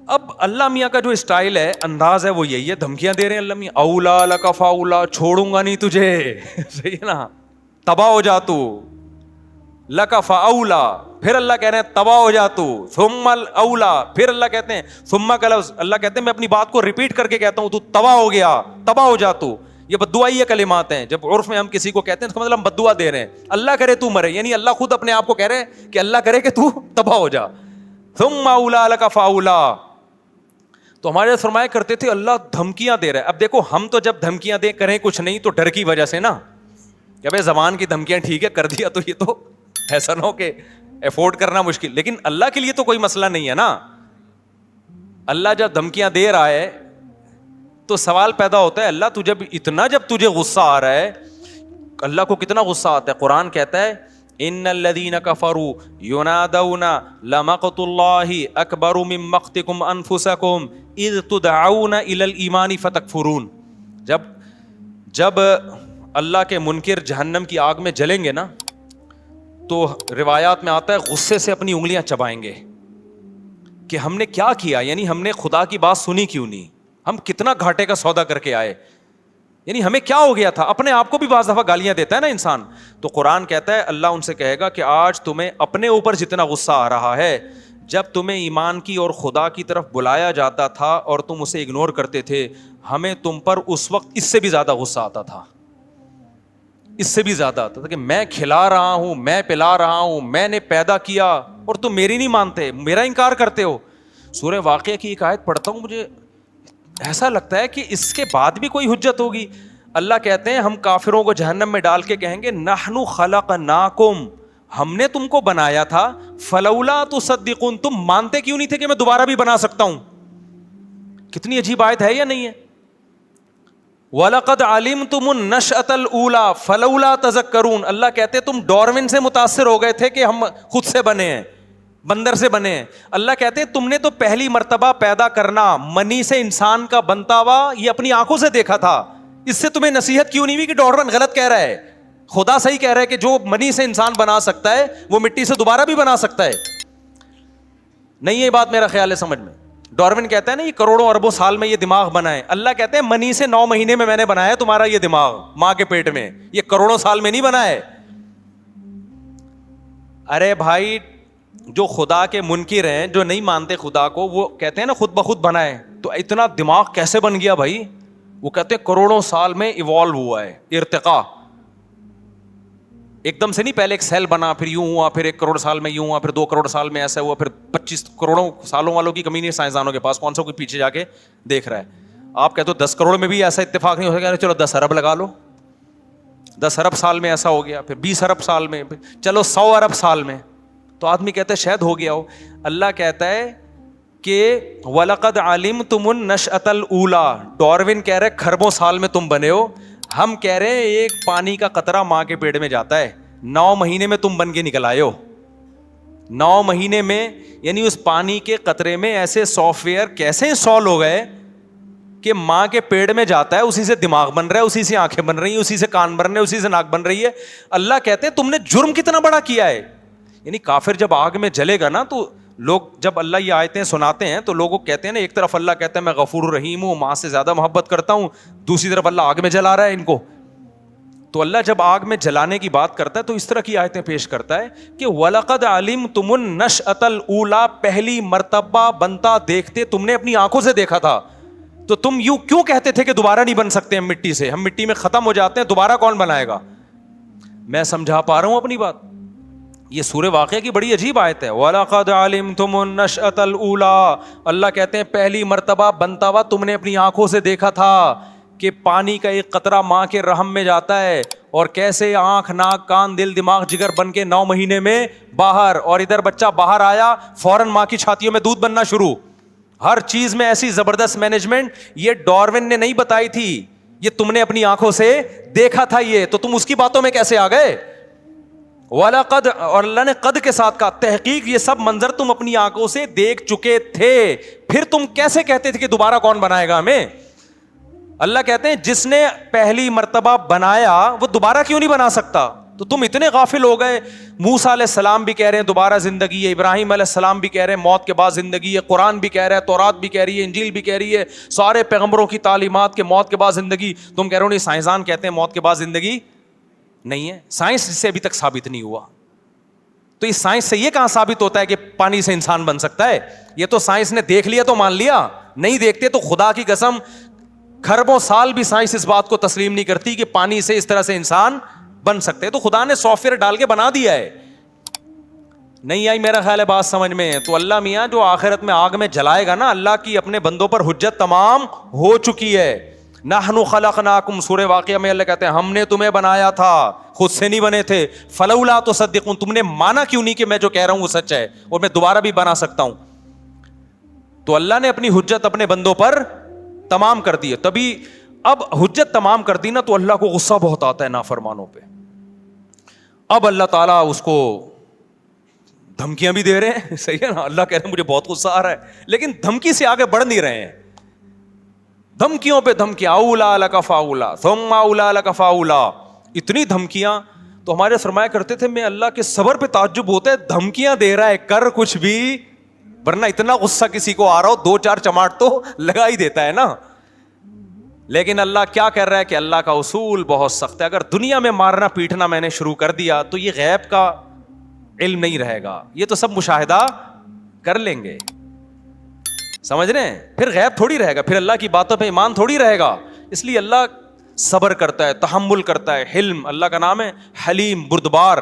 اب اللہ میاں کا جو اسٹائل ہے, انداز ہے, وہ یہی ہے, دھمکیاں دے رہے ہیں اللہ میاں, اولا لک فاولا, چھوڑوں گا نہیں تجھے, صحیح ہے نا, تباہ ہو جا تو, لک فاولا, پھر اللہ کہہ رہے ہیں تباہ ہو جا تو, ثم الاولا, پھر اللہ کہتے ہیں ثم کا لفظ, اللہ کہتے ہیں میں اپنی بات کو ریپیٹ کر کے کہتا ہوں, تو تباہ ہو گیا, تباہ ہو جا تو. یہ بددعائی یہ کلمات ہیں. جب عرف میں ہم کسی کو کہتے ہیں اس کا مطلب ہم بددعا دے رہے ہیں, اللہ کرے تو مرے, یعنی اللہ خود اپنے آپ کو کہہ رہے ہیں کہ اللہ کرے کہ تو تباہ ہو جا. ثم اولا لک فاولا. تو ہمارے فرمایا کرتے تھے اللہ دھمکیاں دے رہا ہے. اب دیکھو ہم تو جب دھمکیاں دے کریں کچھ نہیں تو ڈر کی وجہ سے نا, کہ بھائی زبان کی دھمکیاں ٹھیک ہے کر دیا تو یہ تو ایسا نہ ہو کہ افورڈ کرنا مشکل, لیکن اللہ کے لیے تو کوئی مسئلہ نہیں ہے نا. اللہ جب دھمکیاں دے رہا ہے تو سوال پیدا ہوتا ہے, اللہ جب تجھے غصہ آ رہا ہے, اللہ کو کتنا غصہ آتا ہے. قرآن کہتا ہے ان الذین کفروا ینادون لمقت اللہ اکبر من مقتکم انفسکم اذ تدعون الی الایمان فتکفرون. جب اللہ کے منکر جہنم کی آگ میں جلیں گے نا, تو روایات میں آتا ہے غصے سے اپنی انگلیاں چبائیں گے کہ ہم نے کیا کیا, یعنی ہم نے خدا کی بات سنی کیوں نہیں, ہم کتنا گھاٹے کا سودا کر کے آئے, یعنی ہمیں کیا ہو گیا تھا. اپنے آپ کو بھی بعض دفعہ گالیاں دیتا ہے نا انسان. تو قرآن کہتا ہے اللہ ان سے کہے گا کہ آج تمہیں اپنے اوپر جتنا غصہ آ رہا ہے, جب تمہیں ایمان کی اور خدا کی طرف بلایا جاتا تھا اور تم اسے اگنور کرتے تھے, ہمیں تم پر اس وقت اس سے بھی زیادہ غصہ آتا تھا, اس سے بھی زیادہ آتا تھا کہ میں کھلا رہا ہوں, میں پلا رہا ہوں, میں نے پیدا کیا اور تم میری نہیں مانتے, میرا انکار کرتے ہو. سورہ واقعہ کی ایک آیت پڑھتا ہوں, مجھے ایسا لگتا ہے کہ اس کے بعد بھی کوئی حجت ہوگی. اللہ کہتے ہیں ہم کافروں کو جہنم میں ڈال کے کہیں گے نحن خلقناکم, ہم نے تم کو بنایا تھا, فلولا تصدقون, تم مانتے کیوں نہیں تھے کہ میں دوبارہ بھی بنا سکتا ہوں. کتنی عجیب آیت ہے یا نہیں ہے. وَلَقَدْ عَلِمْتُمُ النَّشْأَةَ الْأُولَى فَلَوْلَا تَذَكَّرُونَ. اللہ کہتے تم ڈارون سے متاثر ہو گئے تھے کہ ہم خود سے بنے ہیں, بندر سے بنے ہیں. اللہ کہتے ہیں تم نے تو پہلی مرتبہ پیدا کرنا, منی سے انسان کا بنتا ہوا, یہ اپنی آنکھوں سے دیکھا تھا, اس سے تمہیں نصیحت کیوں نہیں ہوئی کہ ڈارون غلط کہہ رہا ہے, خدا صحیح کہہ رہا ہے کہ جو منی سے انسان بنا سکتا ہے وہ مٹی سے دوبارہ بھی بنا سکتا ہے. نہیں یہ بات میرا خیال ہے سمجھ میں. ڈارون کہتا ہے نا یہ کروڑوں اربوں سال میں یہ دماغ بنا ہے, اللہ کہتے ہیں منی سے 9 مہینے میں نے بنایا تمہارا یہ دماغ ماں کے پیٹ میں, یہ کروڑوں سال میں نہیں بنا ہے. ارے بھائی جو خدا کے منکر ہیں, جو نہیں مانتے خدا کو, وہ کہتے ہیں نا خود بخود بنا ہے, تو اتنا دماغ کیسے بن گیا بھائی. وہ کہتے ہیں کروڑوں سال میں ایوالو ہوا ہے, ارتقا ایک دم سے نہیں, پہلے ایک سیل بنا, پھر یوں ہوا, پھر 1 کروڑ سال میں یوں ہوا, پھر 2 کروڑ سال میں ایسا ہوا, پھر 25 کروڑوں سالوں والوں کی کمی نہیں سائنسدانوں کے پاس, کون سا کوئی پیچھے جا کے دیکھ رہا ہے. آپ کہتے ہو 10 کروڑ میں بھی ایسا اتفاق نہیں ہو سکتا, چلو 10 ارب لگا لو, 10 ارب سال میں ایسا ہو گیا, پھر 20 ارب سال میں, چلو 100 ارب سال میں, تو آدمی کہتا ہے شاید ہو گیا ہو. اللہ کہتا ہے کہ وَلَقَدْ عَلِمْتُمُ النَّشْأَةَ الْأُولَى, ڈارون کہہ رہے کھربوں سال میں تم بنے ہو, ہم کہہ رہے ہیں ایک پانی کا قطرہ ماں کے پیٹ میں جاتا ہے, 9 مہینے میں تم بن کے نکل آئے ہو. 9 مہینے میں, یعنی اس پانی کے قطرے میں ایسے سافٹ ویئر کیسے انسٹال ہو گئے کہ ماں کے پیٹ میں جاتا ہے, اسی سے دماغ بن رہا ہے, اسی سے آنکھیں بن رہی ہیں, اسی سے کان بن رہے ہیں, اسی سے ناک بن رہی ہے. اللہ کہتے ہیں تم نے جرم کتنا بڑا کیا ہے. یعنی کافر جب آگ میں جلے گا نا, تو لوگ جب اللہ یہ آیتیں سناتے ہیں تو لوگوں کہتے ہیں نا, ایک طرف اللہ کہتا ہے میں غفور رحیم ہوں, ماں سے زیادہ محبت کرتا ہوں, دوسری طرف اللہ آگ میں جلا رہا ہے ان کو. تو اللہ جب آگ میں جلانے کی بات کرتا ہے تو اس طرح کی آیتیں پیش کرتا ہے کہ وَلَقَدْ عَلِمْتُمُ النَّشْأَةَ الْأُولَى, پہلی مرتبہ بنتا دیکھتے تم نے اپنی آنکھوں سے دیکھا تھا, تو تم یوں کیوں کہتے تھے کہ دوبارہ نہیں بن سکتے ہم مٹی سے, ہم مٹی میں ختم ہو جاتے ہیں, دوبارہ کون بنائے گا. میں سمجھا پا رہا ہوں اپنی بات. یہ سورہ واقعہ کی بڑی عجیب آیت ہے. وَلَقَدْ عَلِمْتُمُ النَّشْأَةَ الْأُولَى, اللہ کہتے ہیں پہلی مرتبہ بنتا ہوا تم نے اپنی آنکھوں سے دیکھا تھا کہ پانی کا ایک قطرہ ماں کے رحم میں جاتا ہے, اور کیسے آنکھ ناک کان دل دماغ جگر بن کے 9 مہینے میں باہر, اور ادھر بچہ باہر آیا فوراً ماں کی چھاتیوں میں دودھ بننا شروع. ہر چیز میں ایسی زبردست مینجمنٹ, یہ ڈارون نے نہیں بتائی تھی, یہ تم نے اپنی آنکھوں سے دیکھا تھا. یہ تو تم اس کی باتوں میں کیسے آ گئے. وَلَقَدْ, اور اللہ نے قد کے ساتھ کہا, تحقیق یہ سب منظر تم اپنی آنکھوں سے دیکھ چکے تھے, پھر تم کیسے کہتے تھے کہ دوبارہ کون بنائے گا ہمیں. اللہ کہتے ہیں جس نے پہلی مرتبہ بنایا وہ دوبارہ کیوں نہیں بنا سکتا. تو تم اتنے غافل ہو گئے. موسیٰ علیہ السلام بھی کہہ رہے ہیں دوبارہ زندگی ہے, ابراہیم علیہ السلام بھی کہہ رہے ہیں موت کے بعد زندگی ہے, قرآن بھی کہہ رہا ہے, تورات بھی کہہ رہی ہے, انجیل بھی کہہ رہی ہے, سارے پیغمبروں کی تعلیمات کے موت کے بعد زندگی. تم کہہ رہے ہو نہیں, سائنسدان کہتے ہیں موت کے بعد زندگی نہیں ہے. سائنس سے ابھی تک ثابت نہیں ہوا. تو اس سائنس سے یہ کہاں ثابت ہوتا ہے کہ پانی سے انسان بن سکتا ہے؟ یہ تو سائنس نے دیکھ لیا تو مان لیا, نہیں دیکھتے تو خدا کی قسم کھربوں سال بھی سائنس اس بات کو تسلیم نہیں کرتی کہ پانی سے اس طرح سے انسان بن سکتے. تو خدا نے سافٹ ویئر ڈال کے بنا دیا ہے. نہیں آئی میرا خیال ہے بات سمجھ میں. تو اللہ میاں جو آخرت میں آگ میں جلائے گا نا, اللہ کی اپنے بندوں پر حجت تمام ہو چکی ہے. نحن خلقناکم, سورہ واقعہ میں اللہ کہتے ہیں ہم نے تمہیں بنایا تھا, خود سے نہیں بنے تھے. فلولا تصدقون, تم نے مانا کیوں نہیں کہ میں جو کہہ رہا ہوں وہ سچ ہے اور میں دوبارہ بھی بنا سکتا ہوں. تو اللہ نے اپنی حجت اپنے بندوں پر تمام کر دی ہے. تبھی اب حجت تمام کر دی نا تو اللہ کو غصہ بہت آتا ہے نافرمانوں پہ. اب اللہ تعالیٰ اس کو دھمکیاں بھی دے رہے ہیں, صحیح ہے نا. اللہ کہہ رہے ہیں مجھے بہت غصہ آ رہا ہے, لیکن دھمکی سے آگے بڑھ نہیں رہے ہیں. دھمکیوں پہ دھمکیاں, اولا لک فاولا ثم اولا لک فاولا, اتنی دھمکیاں. تو ہمارے فرمایا کرتے تھے میں اللہ کے صبر پہ تعجب ہوتا ہے, دھمکیاں دے رہا ہے کر کچھ بھی, ورنہ اتنا غصہ کسی کو آ رہا ہو 2-4 چماٹ تو لگا ہی دیتا ہے نا. لیکن اللہ کیا کر رہا ہے کہ اللہ کا اصول بہت سخت ہے. اگر دنیا میں مارنا پیٹنا میں نے شروع کر دیا تو یہ غیب کا علم نہیں رہے گا, یہ تو سب مشاہدہ کر لیں گے, سمجھ رہے ہیں. پھر غیب تھوڑی رہے گا, پھر اللہ کی باتوں پہ ایمان تھوڑی رہے گا. اس لیے اللہ صبر کرتا ہے, تحمل کرتا ہے. حلم اللہ کا نام ہے, حلیم, بردبار.